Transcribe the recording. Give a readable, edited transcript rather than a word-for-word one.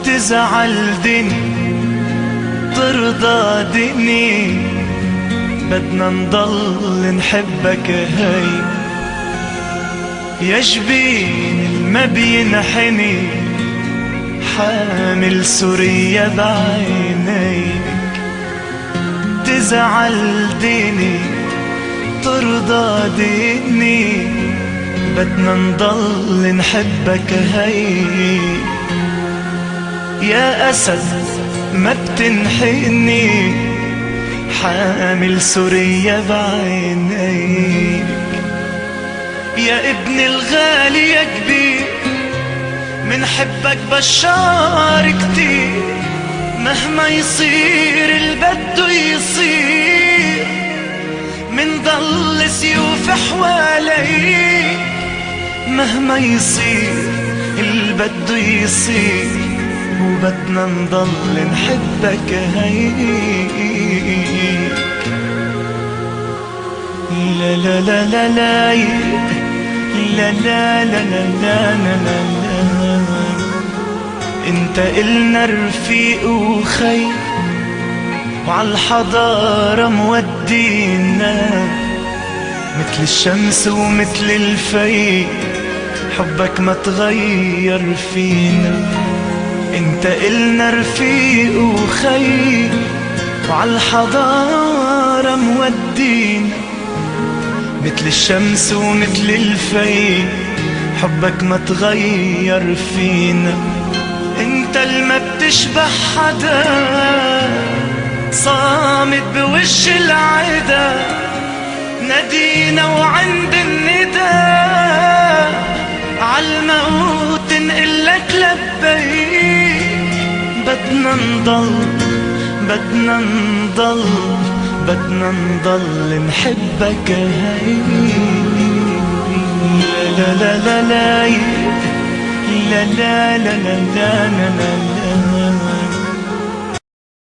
تزعل دني ترضى دني، بدنا نضل نحبك هي يا جبين ما بينحني، حامل سوريا بعينيك. تزعل ديني ترضى ديني، بدنا نضل نحبك هي يا أسد ما بتنحني، حامل سوريا بعينيك. يا ابن الغالي يا كبير منحبك بشار كتير، مهما يصير البدو يصير، منضل سيوف حواليك. مهما يصير البدو يصير، وبدنا نضل نحبك هيك. لا لا لا لا لا لا لا لا لا لا لا، انت إلنا رفيق وخي، وعالحضارة مودينا، مثل الشمس ومثل الفي، حبك ما تغير فينا. انت إلنا رفيق وخي، وعالحضارة مودينا، مثل الشمس ومثل الفي، حبك ما تغير فينا. انت الما بتشبه حدا، صامت بوش العدا، نادينا وعند الندى، عالموت نقلك لبيك. بدنا نضل بدنا نضل بدنا نضل نحبك هي. لا لا لا لا لا لا لا لا لا لا لا.